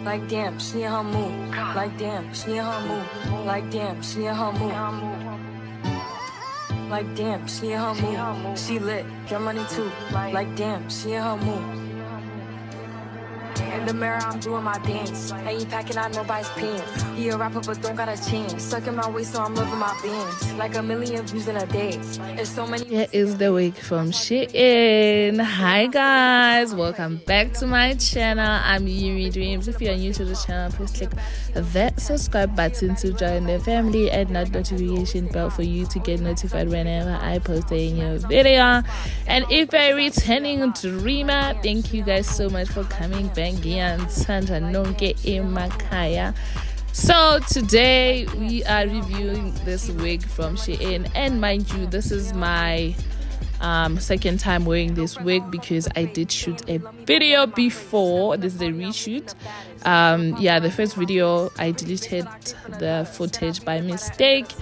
Like damn, she in her mood. Like damn, she in her mood. Like damn, she in her mood. Like damn, she in her mood. She lit, get money too. Like damn, she in her mood. In the mirror, I'm doing my dance. Ain't he packing out nobody's pants. He a rapper, but don't got a chance. Sucking my waist, so I'm living my bands. Like 1 million views in a day. There's so many. Here is the wig from Shein. Hi guys, welcome back to my channel. I'm Yumi Dreams. If you're new to the channel, please click that subscribe button to join the family and that notification bell for you to get notified whenever I post a new video. And if you're a returning dreamer, thank you guys so much for coming back. So today we are reviewing this wig from Shein, and mind you, this is my second time wearing this wig because I did shoot a video before. This is a reshoot. The first video I deleted the footage by mistake,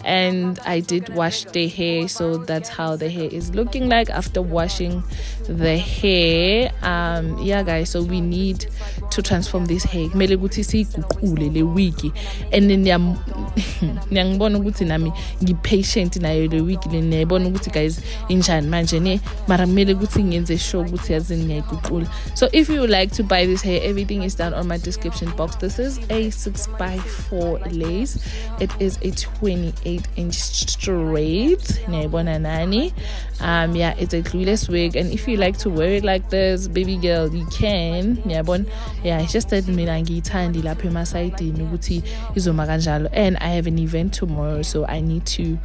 and I did wash the hair, so that's how the hair is looking like after washing the hair. Guys, so we need to transform this hair. Kumele ukuthi siyiguqule le wig, and then ngiyangibona ukuthi nami ngipatient nayo le wig le, ngiyabona ukuthi guys injani manje ne, mara kumele ukuthi ngenze sure ukuthi yazini ngiyiguqula. So if you would like to buy this hair, everything is down on my description box. This is a 6x4 lace. It is a 28-inch straight. Ngiyabona nani. It's a glueless wig, and if you like to wear it like this, baby girl, you can. It's just that mina ngiyithandi lapha emasayidini ukuthi izoma kanjalo, and I have an event tomorrow, so I need to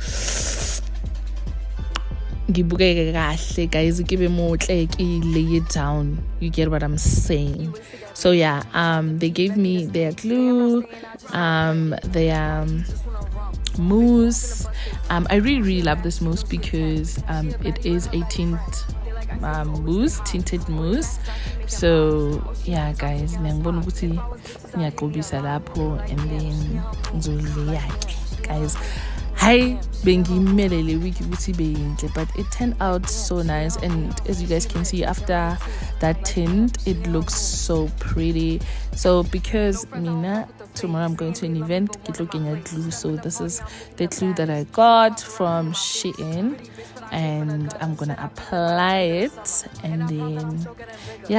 ngibukeke kahle guys, give it more like lay it down. You get what I'm saying? So they gave me their glue, their mousse. I really love this mousse because it is a tinted mousse. So guys, ngiyangibona ukuthi ngiyaqobisa lapho, and then ngizoleyake guys. Hi, bengimele le wig ukuthi beyinhle, but it turned out so nice, and as you guys can see, after that tint, it looks so pretty. So because mina tomorrow I'm going to an event, get looking at glue, so this is the glue that I got from Shein, and I'm gonna apply it. And then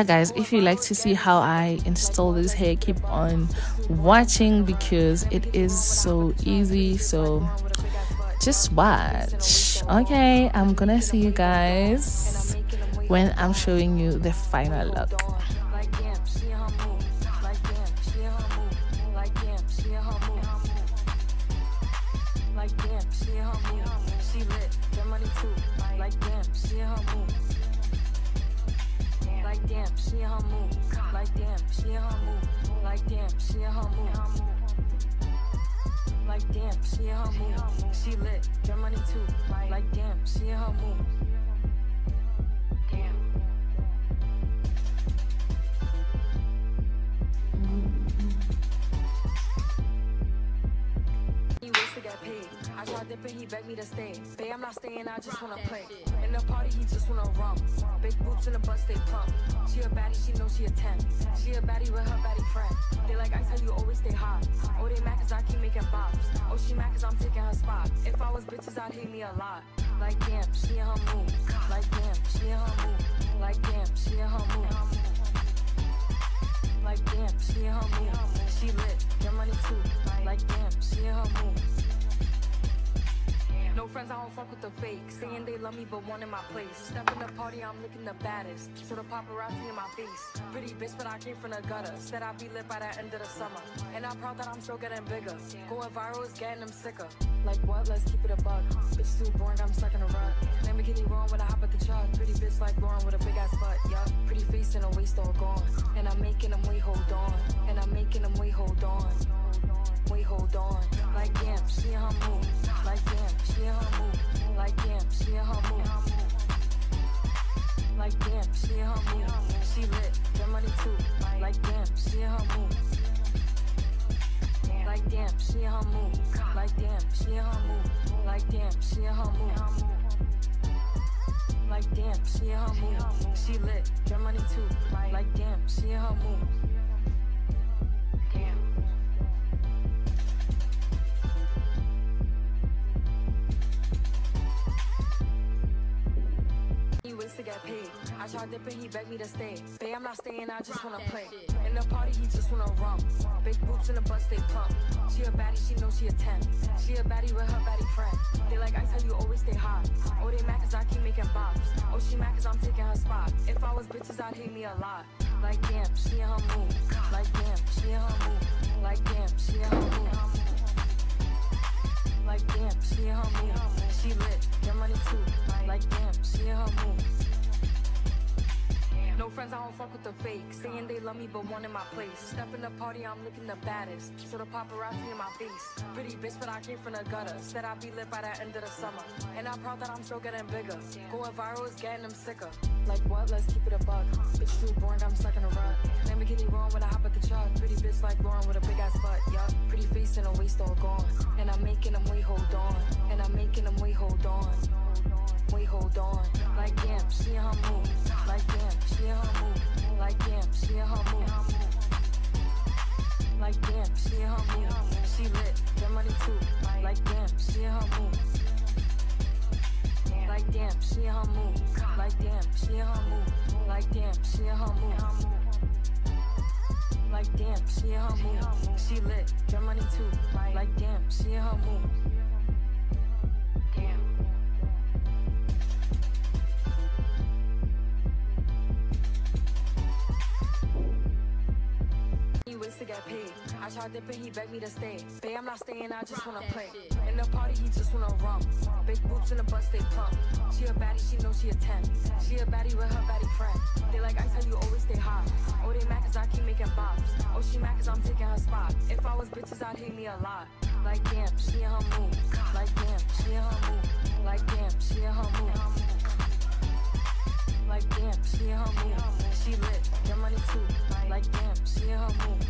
guys, if you like to see how I install this hair, keep on watching because it is so easy. So just watch. Okay, I'm gonna see you guys when I'm showing you the final look. Like damn, she in her mood. She lit, get money too. Like damn, she in her mood. Damn. He waits to get paid. I tried dipping, he begged me to stay. Babe, I'm not staying, I just wanna play. In the party, he just wanna rum. Big boots in the bus, they plump. She a baddie, she knows she a 10. She a baddie with her baddie friend. They like I tell you always stay hot. Oh, they mad cause I keep making bops. Oh, she mad cause I'm taking her spot. If I was bitches, I'd hate me a lot. Like damn, she in her mood. Like damn, she in her mood. Like damn, she in her mood. Like damn, she in her mood. She lit, get money too. Like damn, she in her mood. No friends, I don't fuck with the fake. Saying they love me, but one in my place. Step in the party, I'm looking the baddest. So the paparazzi in my face. Pretty bitch, but I came from the gutter. Said I'd be lit by the end of the summer. And I'm proud that I'm still getting bigger. Going viral is getting them sicker. Like what? Let's keep it a buck. Bitch too boring, I'm stuck in a rut. Never get me wrong when I hop at the truck. Pretty bitch like Lauren with a big ass butt. Yup. Pretty face and a waist all gone. And I'm making them wait, hold on. And I'm making them wait, hold on. Wait, hold on. Like damn, she in her mood. Like damn, she in her mood. Like damn, she in her mood. Like damn, she in her mood. She lit, get money too. Like damn, she in her mood. Like damn, she in her mood. Like damn, she in her mood. Like damn, she in her mood. Like damn, she in her mood. She lit, get money too. Like damn, she in her mood. get paid. I tried dipping, he begged me to stay. Babe, I'm not staying, I just wanna play. In the party, he just wanna rum. Big boobs in the bus, they plump. She a baddie, she knows she a 10. She a baddie with her baddie friend. They like, I tell you, always stay hot. Oh, they mad cause I keep making bops. Oh, she mad cause I'm taking her spot. If I was bitches, I'd hate me a lot. Like, damn, she in her mood. Like, damn, she in her mood. Like, damn, she in her mood. Like, damn, she in her mood. She lit, get money too. Like, damn, she in her mood. No friends, I don't fuck with the fake. Saying they love me, but one in my place. Step in the party, I'm looking the baddest. So the paparazzi in my face. Pretty bitch, but I came from the gutter. Said I'd be lit by the end of the summer. And I'm proud that I'm still getting bigger. Going viral is getting them sicker. Like what? Let's keep it a buck. Bitch too boring, I'm stuck in a rut. Lamborghini wrong when I hop at the truck. Pretty bitch like Lauren with a big ass butt. Yup. Pretty face and a waist all gone. And I'm making them wait, hold on. And I'm making them wait, hold on. Wait, hold on. Like damn, she in her mood. Like damn, she in her mood. Like damn, she in her mood. Like damn, she in her mood. She lit, get money too. Like damn, she in her mood. Like damn, she in her mood. Like damn, she in her mood. Like damn, she in her mood. Like damn, she in her mood. She lit, get money too. Like damn, she in her mood. Ways to get paid. I tried dipping, he begged me to stay. Babe, I'm not staying, I just wanna play. In the party, he just wanna rum. Big boobs in the bus, they plump. She a baddie, she knows she a 10. She a baddie with her baddie friend. They like, I tell you, always stay hot. Oh, they mad cause I keep making bops. Oh, she mad cause I'm taking her spot. If I was bitches, I'd hate me a lot. Like damn, she in her mood. Like damn, she in her mood. Like damn, she in her mood. Like damn, she in her mood. She lit, get money too. Like damn, she in her mood.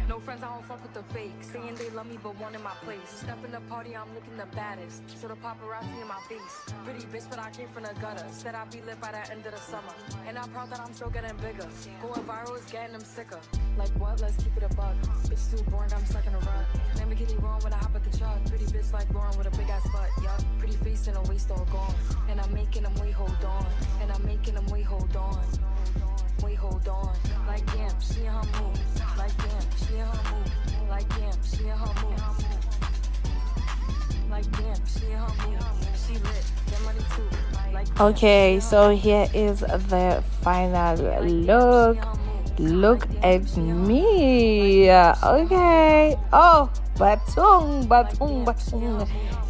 No friends, I don't fuck with the fake. Saying they love me, but one in my place. Step in the party, I'm looking the baddest. So the paparazzi in my face. Pretty bitch, but I came from the gutter. Said I'd be lit by the end of the summer. And I'm proud that I'm still getting bigger. Going viral is getting them sicker. Like what? Let's keep it a buck. Bitch too boring, I'm stuck in a rut. Lamborghini wrong when I hop at the truck. Pretty bitch like Lauren with a big ass butt. Yup. Pretty face and a waist all gone. And I'm making them wait, hold on. And I'm making them wait, hold on. Wait, hold on. Like damn, she in her mood. Like damn, she in her mood. Like damn, she in her mood. Like damn, she in her mood. She lit, get money too. Like Okay, so here is the final look. Look at me. Okay. Oh, batung.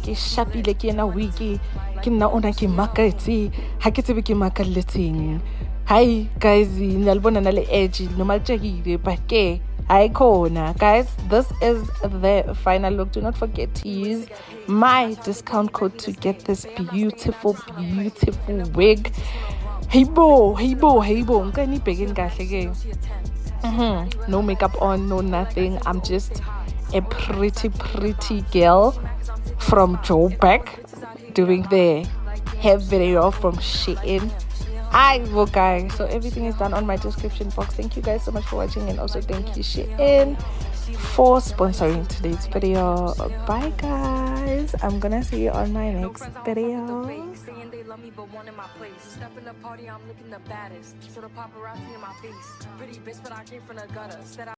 Ke shapile ke na wiki. Ke na ona ke makati. Ha ke tsebe ke makalletseng. Hi guys, nalibona nale edge noma litshekile but ke ayikona. Guys, this is the final look. Do not forget to use my discount code to get this beautiful wig. Hey bo ngani bhekeni kahle ke. No makeup on, no nothing. I'm just a pretty girl from Joburg doing the hair video from Shein. Well guys, so everything is done on my description box. Thank you guys so much for watching, and also thank you Shein for sponsoring today's video. Bye guys, I'm gonna see you on my next video. Saying they love me, but one in my place. Step in the party, I'm looking the baddest. So the paparazzi in my face. Pretty bitch, but I came from the gutter. Said